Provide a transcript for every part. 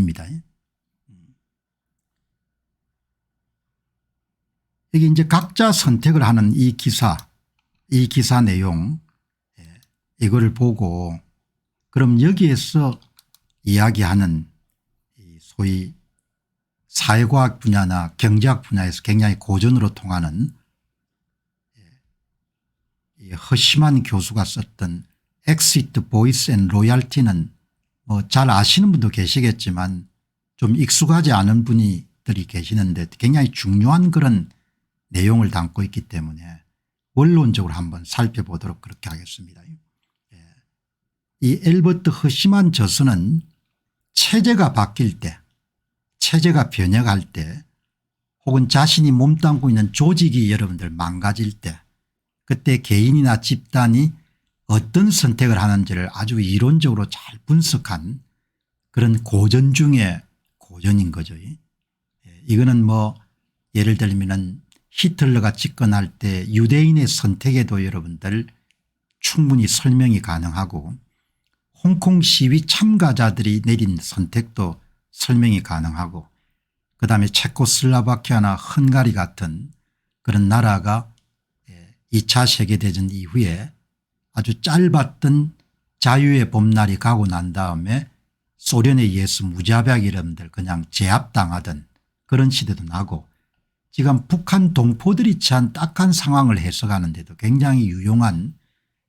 있습니다. 이게 이제 각자 선택을 하는 이 기사 내용, 이거를 보고 그럼 여기에서 이야기하는 소위 사회과학 분야나 경제학 분야에서 굉장히 고전으로 통하는 허심한 교수가 썼던 Exit, Voice and Loyalty는 뭐 잘 아시는 분도 계시겠지만 좀 익숙하지 않은 분들이 계시는데 굉장히 중요한 그런 내용을 담고 있기 때문에 원론적으로 한번 살펴보도록 그렇게 하겠습니다. 이 엘버트 허시만 저서는 체제가 바뀔 때, 체제가 변혁할 때, 혹은 자신이 몸담고 있는 조직이 여러분들 망가질 때, 그때 개인이나 집단이 어떤 선택을 하는지를 아주 이론적으로 잘 분석한 그런 고전 중에 고전인 거죠. 이거는 뭐 예를 들면은 히틀러가 집권할 때 유대인의 선택에도 여러분들 충분히 설명이 가능하고, 홍콩 시위 참가자들이 내린 선택도 설명이 가능하고, 그다음에 체코슬라바키아나 헝가리 같은 그런 나라가 2차 세계대전 이후에 아주 짧았던 자유의 봄날이 가고 난 다음에 소련에 의해서 무자비하게 여러분들 그냥 제압당하던 그런 시대도 나고, 지금 북한 동포들이 처한 딱한 상황을 해석하는 데도 굉장히 유용한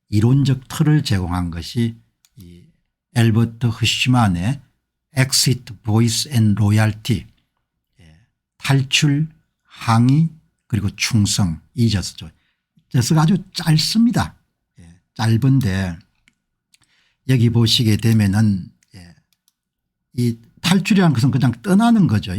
이론적 틀을 제공한 것이 이 엘버트 허시만의 Exit, Voice and Loyalty, 탈출, 항의 그리고 충성, 이 저서죠. 저서가 아주 짧습니다. 짧은데 여기 보시게 되면은 이 탈출이라는 것은 그냥 떠나는 거죠.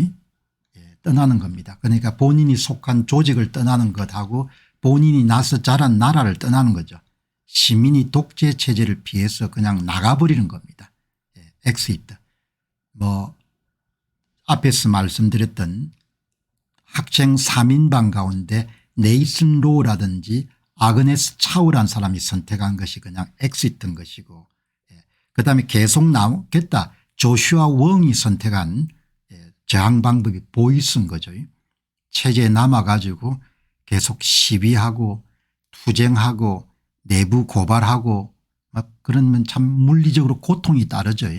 떠나는 겁니다. 그러니까 본인이 속한 조직을 떠나는 것하고 본인이 나서 자란 나라를 떠나는 거죠. 시민이 독재 체제를 피해서 그냥 나가버리는 겁니다. 엑시트. 뭐 앞에서 말씀드렸던 학생 3인방 가운데 네이슨 로우라든지 아그네스 차우라는 사람이 선택한 것이 그냥 엑시트인 것이고, 그다음에 계속 나오겠다 조슈아 웡이 선택한 저항 방법이 보이스인 거죠. 체제에 남아가지고 계속 시위하고 투쟁하고 내부 고발하고 막 그러면 참 물리적으로 고통이 따르죠.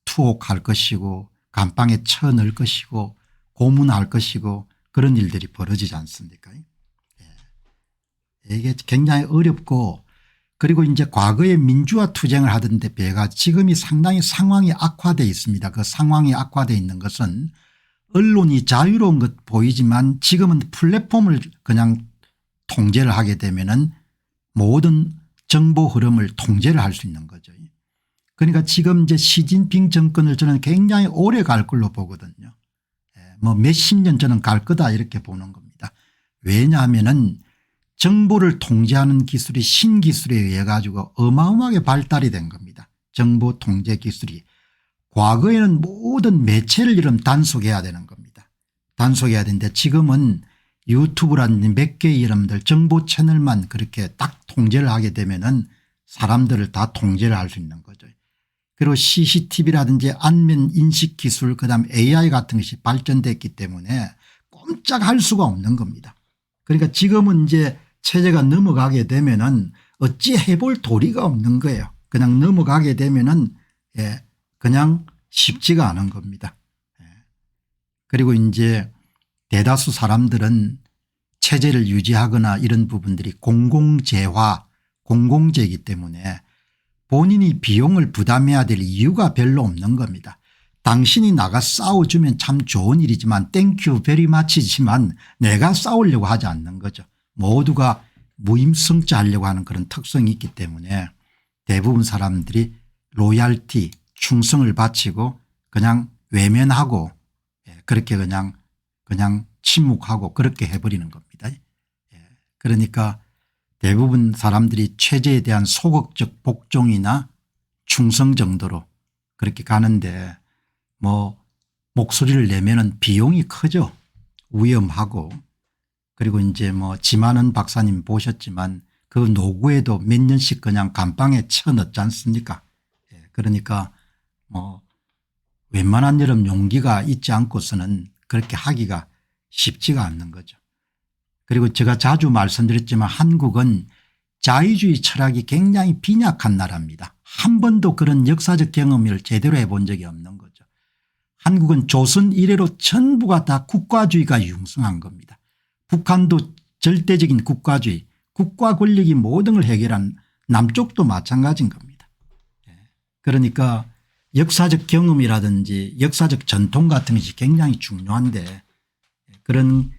투옥할 것이고 감방에 쳐넣을 것이고 고문할 것이고 그런 일들이 벌어지지 않습니까? 이게 굉장히 어렵고, 그리고 이제 과거에 민주화 투쟁을 하던 데 비해가 지금이 상당히 상황이 악화되어 있습니다. 그 상황이 악화되어 있는 것은 언론이 자유로운 것 보이지만 지금은 플랫폼을 그냥 통제를 하게 되면은 모든 정보 흐름을 통제를 할 수 있는 거죠. 그러니까 지금 이제 시진핑 정권을 저는 굉장히 오래 갈 걸로 보거든요. 뭐 몇십 년 저는 갈 거다 이렇게 보는 겁니다. 왜냐하면은 정보를 통제하는 기술이 신기술에 의해 가지고 어마어마하게 발달이 된 겁니다. 정보 통제 기술이. 과거에는 모든 매체를 이름 단속해야 되는 겁니다. 단속해야 되는데 지금은 유튜브라든지 몇 개의 여러분들 정보 채널만 그렇게 딱 통제를 하게 되면은 사람들을 다 통제를 할 수 있는 거죠. 그리고 CCTV라든지 안면 인식 기술 그다음 AI 같은 것이 발전됐기 때문에 꼼짝할 수가 없는 겁니다. 그러니까 지금은 이제 체제가 넘어가게 되면은 어찌 해볼 도리가 없는 거예요. 그냥 넘어가게 되면은 그냥 쉽지가 않은 겁니다. 그리고 이제 대다수 사람들은 체제를 유지하거나 이런 부분들이 공공재화 공공재이기 때문에 본인이 비용을 부담해야 될 이유가 별로 없는 겁니다. 당신이 나가 싸워주면 참 좋은 일이지만 땡큐 베리 마치지만 내가 싸우려고 하지 않는 거죠. 모두가 무임승차하려고 하는 그런 특성이 있기 때문에 대부분 사람들이 로얄티 충성을 바치고 그냥 외면하고 그렇게 그냥 침묵하고 그렇게 해버리는 겁니다. 그러니까 대부분 사람들이 체제에 대한 소극적 복종이나 충성 정도로 그렇게 가는데 뭐 목소리를 내면은 비용이 크죠. 위험하고. 그리고 이제 뭐 지만은 박사님 보셨지만 그 노구에도 몇 년씩 그냥 감방에 쳐넣지 않습니까? 그러니까 뭐 웬만한 여러분 용기가 있지 않고서는 그렇게 하기가 쉽지가 않는 거죠. 그리고 제가 자주 말씀드렸지만 한국은 자유주의 철학이 굉장히 빈약한 나라입니다. 한 번도 그런 역사적 경험을 제대로 해본 적이 없는 거죠. 한국은 조선 이래로 전부가 다 국가주의가 융성한 겁니다. 북한도 절대적인 국가주의, 국가 권력이 모든 걸 해결한 남쪽도 마찬가지인 겁니다. 그러니까 역사적 경험이라든지 역사적 전통 같은 것이 굉장히 중요한데 그런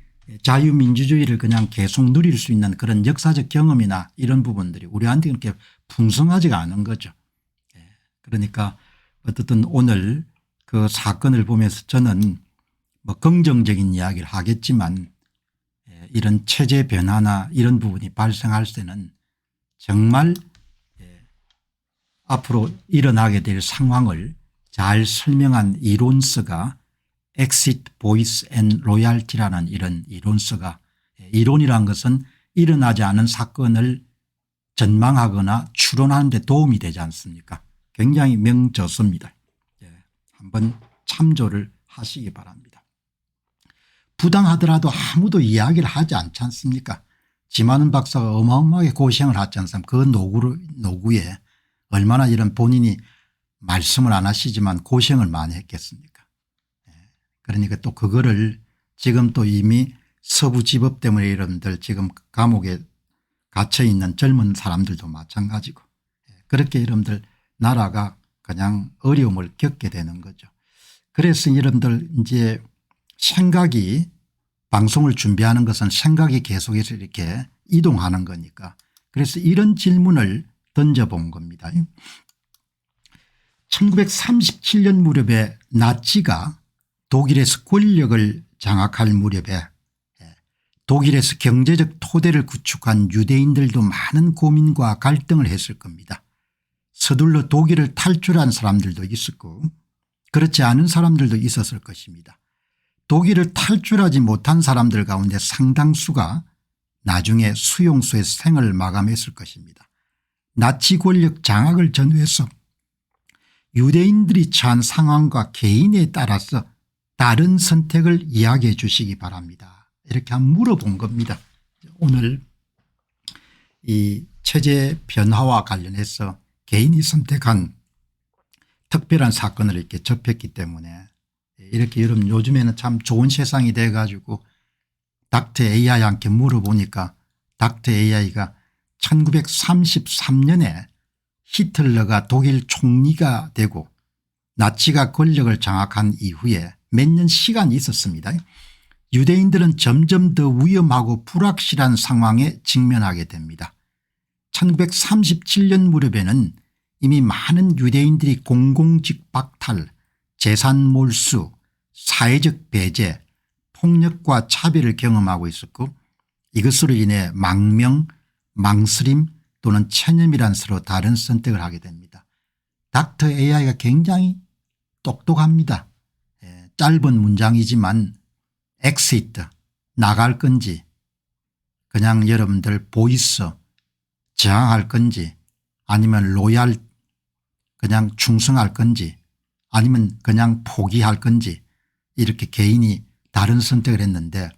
자유민주주의를 그냥 계속 누릴 수 있는 그런 역사적 경험이나 이런 부분들이 우리한테 그렇게 풍성하지가 않은 거죠. 그러니까 어떻든 오늘 그 사건을 보면서 저는 뭐 긍정적인 이야기를 하겠지만 이런 체제 변화나 이런 부분이 발생할 때는 정말 앞으로 일어나게 될 상황을 잘 설명한 이론서가 Exit, Voice and Loyalty라는 이런 이론서가 이론이란 것은 일어나지 않은 사건을 전망하거나 추론하는 데 도움이 되지 않습니까? 굉장히 명저서입니다. 한번 참조를 하시기 바랍니다. 부당하더라도 아무도 이야기를 하지 않지 않습니까? 지만은 박사가 어마어마하게 고생을 하지 않습니까? 그 노구에 얼마나 이런 본인이 말씀을 안 하시지만 고생을 많이 했겠습니까? 그러니까 또 그거를 지금 또 이미 서부지법 때문에 여러분들 지금 감옥에 갇혀 있는 젊은 사람들도 마찬가지고 그렇게 여러분들 나라가 그냥 어려움을 겪게 되는 거죠. 그래서 여러분들 이제 생각이 방송을 준비하는 것은 생각이 계속해서 이렇게 이동하는 거니까 그래서 이런 질문을 던져본 겁니다. 1937년 무렵에 나치가 독일에서 권력을 장악할 무렵에 독일에서 경제적 토대를 구축한 유대인들도 많은 고민과 갈등을 했을 겁니다. 서둘러 독일을 탈출한 사람들도 있었고 그렇지 않은 사람들도 있었을 것입니다. 독일을 탈출하지 못한 사람들 가운데 상당수가 나중에 수용소에서 생을 마감했을 것입니다. 나치 권력 장악을 전후해서 유대인들이 처한 상황과 개인에 따라서 다른 선택을 이야기해 주시기 바랍니다. 이렇게 한번 물어본 겁니다. 오늘 이 체제 변화와 관련해서 개인이 선택한 특별한 사건을 이렇게 접했기 때문에 이렇게 여러분 요즘에는 참 좋은 세상이 돼 가지고 닥터 AI한테 물어보니까 닥터 AI가 1933년에 히틀러가 독일 총리가 되고 나치가 권력을 장악한 이후에 몇 년 시간이 있었습니다. 유대인들은 점점 더 위험하고 불확실한 상황에 직면하게 됩니다. 1937년 무렵에는 이미 많은 유대인들이 공공직 박탈, 재산 몰수, 사회적 배제, 폭력과 차별을 경험하고 있었고 이것으로 인해 망명, 망설임 또는 체념이란 서로 다른 선택을 하게 됩니다. 닥터 AI가 굉장히 똑똑합니다. 짧은 문장이지만 엑시트 나갈 건지 그냥 여러분들 보이스 저항할 건지 아니면 로얄 그냥 충성할 건지 아니면 그냥 포기할 건지 이렇게 개인이 다른 선택을 했는데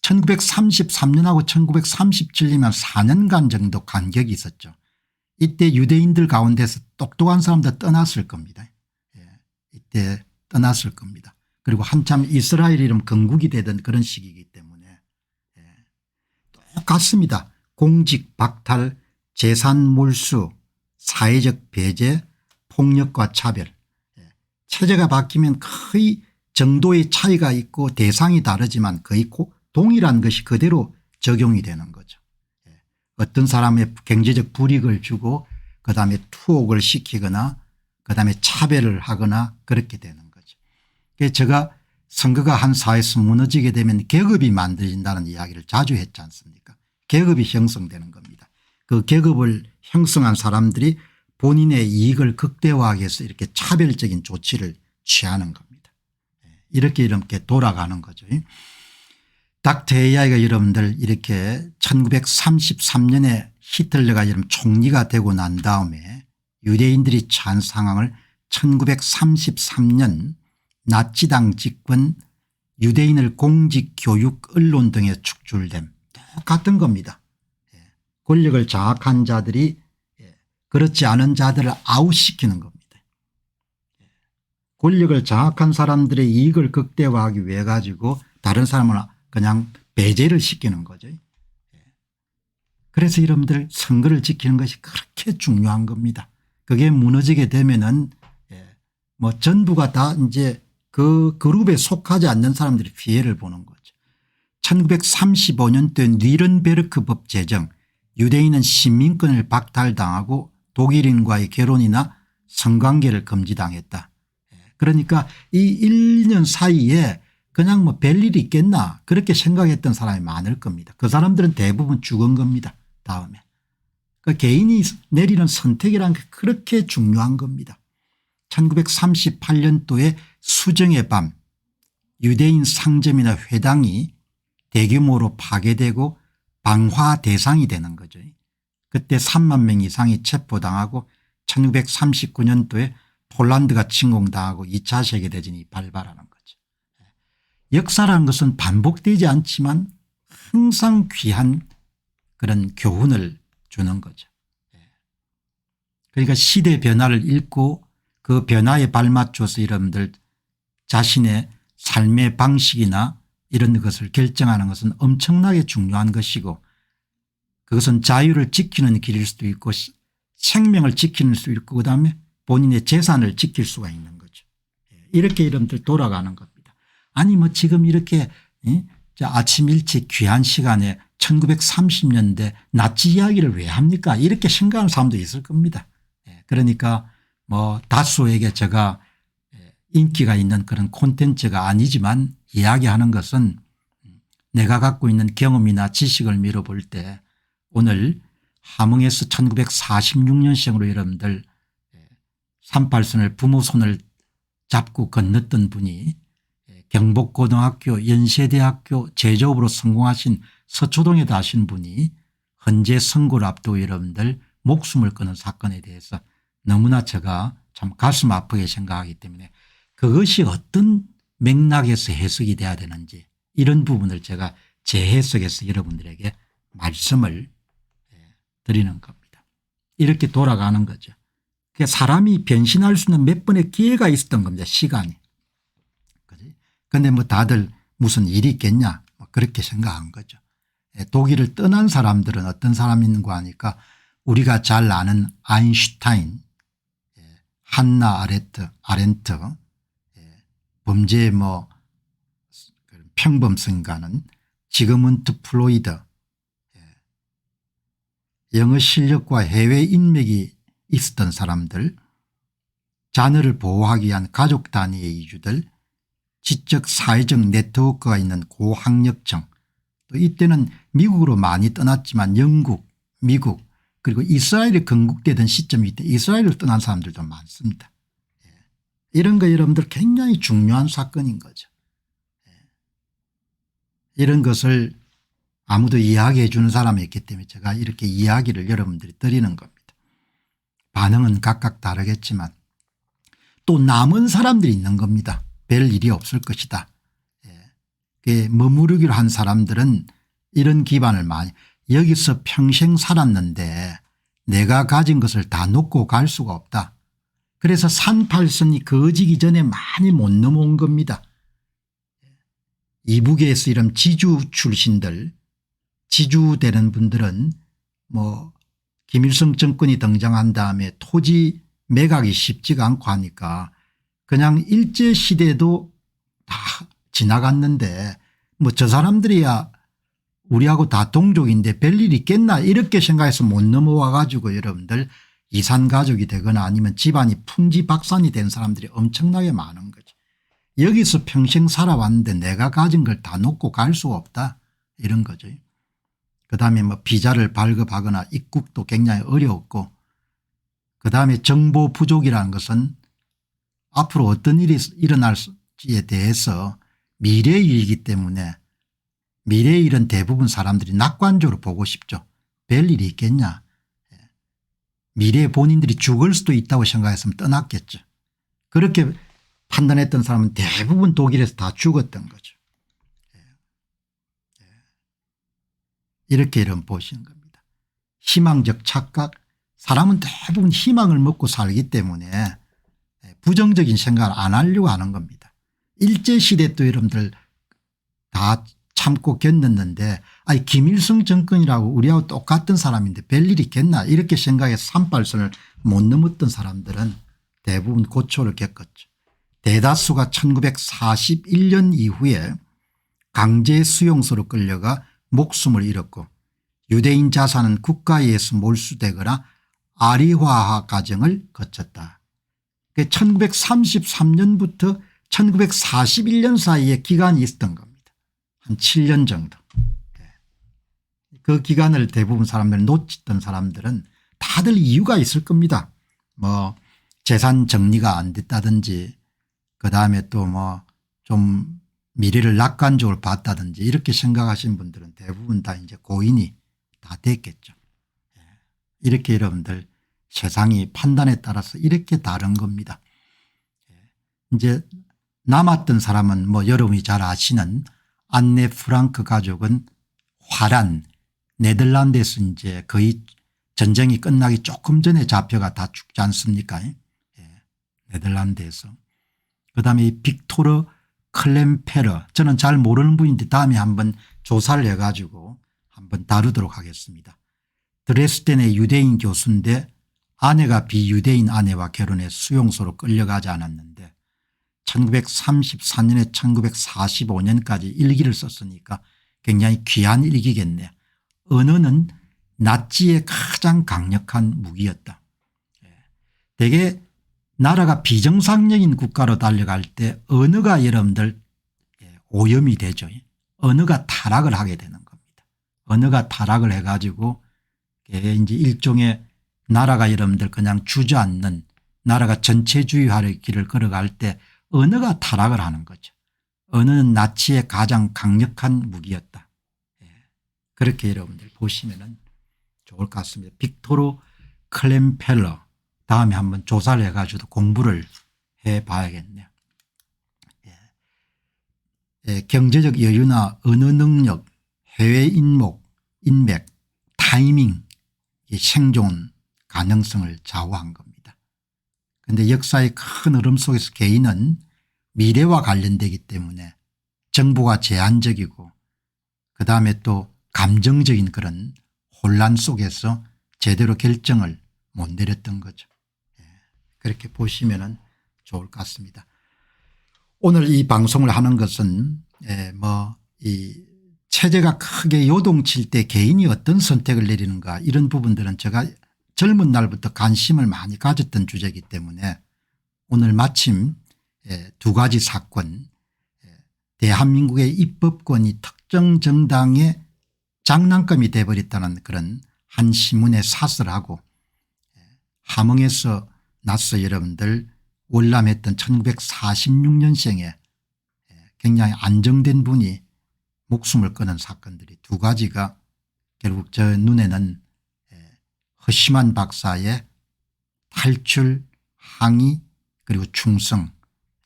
1933년하고 1937년이면 4년간 정도 간격이 있었죠. 이때 유대인들 가운데서 똑똑한 사람들 떠났을 겁니다. 이때 떠났을 겁니다. 그리고 한참 이스라엘 이름 건국이 되던 그런 시기이기 때문에 똑같습니다. 공직 박탈, 재산 몰수, 사회적 배제, 폭력과 차별. 체제가 바뀌면 거의 정도의 차이가 있고 대상이 다르지만 거의 동일한 것이 그대로 적용이 되는 거죠. 어떤 사람의 경제적 불이익을 주고 그다음에 투옥을 시키거나 그다음에 차별을 하거나 그렇게 되는 거죠. 그래서 제가 선거가 한 사회에서 무너지게 되면 계급이 만들어진다는 이야기를 자주 했지 않습니까? 계급이 형성되는 겁니다. 그 계급을 형성한 사람들이 본인의 이익을 극대화하기 위해서 이렇게 차별적인 조치를 취하는 겁니다. 이렇게 돌아가는 거죠. 닥터 AI가 여러분들 이렇게 1933년에 히틀러가 총리가 되고 난 다음에 유대인들이 처한 상황을 1933년 나치당 집권 유대인을 공직 교육 언론 등에 축출됨 똑같은 겁니다. 권력을 장악한 자들이 그렇지 않은 자들을 아웃시키는 겁니다. 권력을 장악한 사람들의 이익을 극대화하기 위해 가지고 다른 사람을 그냥 배제를 시키는 거죠. 그래서 여러분들 선거를 지키는 것이 그렇게 중요한 겁니다. 그게 무너지게 되면은 뭐 전부가 다 이제 그 그룹에 속하지 않는 사람들이 피해를 보는 거죠. 1935년도에 뉘른베르크 법 제정, 유대인은 시민권을 박탈당하고 독일인과의 결혼이나 성관계를 금지당했다. 그러니까 이 1년 사이에 그냥 뭐 별일이 있겠나 그렇게 생각했던 사람이 많을 겁니다. 그 사람들은 대부분 죽은 겁니다. 다음에. 그러니까 개인이 내리는 선택이라는 게 그렇게 중요한 겁니다. 1938년도에 수정의 밤 유대인 상점이나 회당이 대규모로 파괴되고 방화 대상이 되는 거죠. 그때 3만 명 이상이 체포당하고 1939년도에 폴란드가 침공당하고 2차 세계대전이 발발하는 거죠. 역사라는 것은 반복되지 않지만 항상 귀한 그런 교훈을 주는 거죠. 그러니까 시대 변화를 읽고 그 변화에 발맞춰서 여러분들 자신의 삶의 방식이나 이런 것을 결정하는 것은 엄청나게 중요한 것이고 그것은 자유를 지키는 길일 수도 있고 생명을 지키는 수도 있고 그다음에 본인의 재산을 지킬 수가 있는 거죠. 이렇게 여러분들 돌아가는 겁니다. 아니 뭐 지금 이렇게 아침 일찍 귀한 시간에 1930년대 나치 이야기를 왜 합니까 이렇게 생각하는 사람도 있을 겁니다. 그러니까 뭐 다수에게 제가 인기가 있는 그런 콘텐츠가 아니지만 이야기하는 것은 내가 갖고 있는 경험이나 지식을 미뤄볼 때 오늘 함흥에서 1946년생으로 여러분들 38선을 부모 손을 잡고 건넜던 분이 경복고등학교 연세대학교 제조업으로 성공하신 서초동에 다신 분이 헌재 선고를 앞두고 여러분들 목숨을 끊은 사건에 대해서 너무나 제가 참 가슴 아프게 생각하기 때문에 그것이 어떤 맥락에서 해석이 돼야 되는지 이런 부분을 제가 재해석해서 여러분들에게 말씀을 드리는 겁니다. 이렇게 돌아가는 거죠. 사람이 변신할 수 있는 몇 번의 기회가 있었던 겁니다. 시간이. 그런데 뭐 다들 무슨 일이 있겠냐 뭐 그렇게 생각한 거죠. 독일을 떠난 사람들은 어떤 사람이 있는가 하니까 우리가 잘 아는 아인슈타인, 한나 아렌트, 범죄의 뭐 평범성가는 지그문트 프로이드, 영어 실력과 해외 인맥이 있었던 사람들, 자녀를 보호하기 위한 가족 단위의 이주들, 지적 사회적 네트워크가 있는 고학력층, 또 이때는 미국으로 많이 떠났지만 영국, 미국 그리고 이스라엘이 건국되던 시점이 때 이스라엘을 떠난 사람들도 많습니다. 이런 거 여러분들 굉장히 중요한 사건인 거죠. 이런 것을 아무도 이야기해 주는 사람이 있기 때문에 제가 이렇게 이야기를 여러분들이 드리는 겁니다. 반응은 각각 다르겠지만 또 남은 사람들이 있는 겁니다. 별 일이 없을 것이다. 머무르기로 한 사람들은 이런 기반을 많이 여기서 평생 살았는데 내가 가진 것을 다 놓고 갈 수가 없다. 그래서 38선이 거지기 전에 많이 못 넘어온 겁니다. 이북에서 이런 지주 출신들 지주되는 분들은 뭐 김일성 정권이 등장한 다음에 토지 매각이 쉽지가 않고 하니까 그냥 일제시대도 다 지나갔는데 뭐 저 사람들이야 우리하고 다 동족인데 별일 있겠나 이렇게 생각해서 못 넘어와 가지고 여러분들 이산가족이 되거나 아니면 집안이 풍지박산이 된 사람들이 엄청나게 많은 거죠. 여기서 평생 살아왔는데 내가 가진 걸 다 놓고 갈 수가 없다 이런 거죠. 그다음에 뭐 비자를 발급하거나 입국도 굉장히 어려웠고 그다음에 정보 부족이라는 것은 앞으로 어떤 일이 일어날지에 대해서 미래의 일이기 때문에 미래의 일은 대부분 사람들이 낙관적으로 보고 싶죠. 별일이 있겠냐. 미래에 본인들이 죽을 수도 있다고 생각했으면 떠났겠죠. 그렇게 판단했던 사람은 대부분 독일에서 다 죽었던 거죠. 이렇게 이런 보시는 겁니다. 희망적 착각, 사람은 대부분 희망을 먹고 살기 때문에 부정적인 생각을 안 하려고 하는 겁니다. 일제시대 또 여러분들 다 참고 견뎠는데 아니 김일성 정권이라고 우리하고 똑같은 사람인데 별일이 있겠나 이렇게 생각해서 38선을 못 넘었던 사람들은 대부분 고초를 겪었죠. 대다수가 1941년 이후에 강제 수용소로 끌려가 목숨을 잃었고 유대인 자산은 국가에 의해서 몰수되거나 아리화화 과정을 거쳤다. 1933년부터 1941년 사이에 기간이 있었던 겁니다. 한 7년 정도. 그 기간을 대부분 사람들 놓쳤던 사람들은 다들 이유가 있을 겁니다. 뭐 재산 정리가 안 됐다든지 그다음에 또 뭐 좀 미래를 낙관적으로 봤다든지 이렇게 생각하신 분들은 대부분 다 이제 고인이 다 됐겠죠. 이렇게 여러분들 세상이 판단에 따라서 이렇게 다른 겁니다. 이제 남았던 사람은 뭐 여러분이 잘 아시는 안네 프랑크 가족은 화란 네덜란드에서 이제 거의 전쟁이 끝나기 조금 전에 잡혀가 다 죽지 않습니까? 네덜란드에서. 그다음에 빅토르 클렘페러 저는 잘 모르는 분인데 다음에 한번 조사를 해가지고 한번 다루도록 하겠습니다. 드레스덴의 유대인 교수인데 아내가 비유대인 아내와 결혼해 수용소로 끌려가지 않았는데 1934년에 1945년까지 일기를 썼으니까 굉장히 귀한 일기겠네. 언어는 나치의 가장 강력한 무기였다. 되게 나라가 비정상적인 국가로 달려갈 때 언어가 여러분들 오염이 되죠. 언어가 타락을 하게 되는 겁니다. 언어가 타락을 해가지고 이제 일종의 나라가 여러분들 그냥 주저앉는 나라가 전체주의화의 길을 걸어갈 때 언어가 타락을 하는 거죠. 언어는 나치의 가장 강력한 무기였다. 그렇게 여러분들 보시면 좋을 것 같습니다. 빅토르 클렘펠러 다음에 한번 조사를 해가지고 공부를 해봐야겠네요. 경제적 여유나 언어 능력, 해외 인맥, 타이밍, 생존 가능성을 좌우한 겁니다. 그런데 역사의 큰 흐름 속에서 개인은 미래와 관련되기 때문에 정보가 제한적이고 그다음에 또 감정적인 그런 혼란 속에서 제대로 결정을 못 내렸던 거죠. 그렇게 보시면 좋을 것 같습니다. 오늘 이 방송을 하는 것은 이 체제가 크게 요동칠 때 개인이 어떤 선택을 내리는가 이런 부분들은 제가 젊은 날부터 관심을 많이 가졌던 주제이기 때문에 오늘 마침 두 가지 사건 대한민국의 입법권이 특정 정당의 장난감이 돼버렸다는 그런 한 신문에 사설을 하고 함흥에서 나서 여러분들 월남했던 1946년생에 굉장히 안정된 분이 목숨을 끊은 사건들이 두 가지가 결국 저 눈에는 허심한 박사의 탈출, 항의 그리고 충성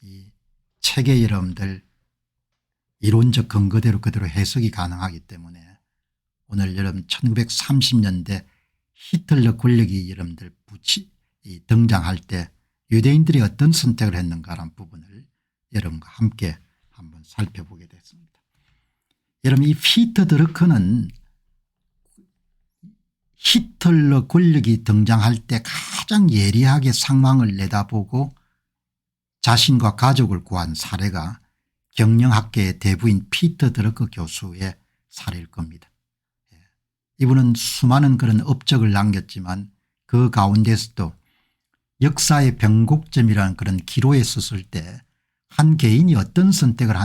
이 책의 여러분들 이론적 근거대로 그대로 해석이 가능하기 때문에 오늘 여러분 1930년대 히틀러 권력이 여러분들 등장할 때 유대인들이 어떤 선택을 했는가라는 부분을 여러분과 함께 한번 살펴보게 됐습니다. 여러분 이 피터 드러커는 히틀러 권력이 등장할 때 가장 예리하게 상황을 내다보고 자신과 가족을 구한 사례가 경영학계의 대부인 피터 드러커 교수의 사례일 겁니다. 이분은 수많은 그런 업적을 남겼지만 그 가운데서도 역사의 변곡점이라는 그런 기로에 섰을 때 한 개인이 어떤 선택을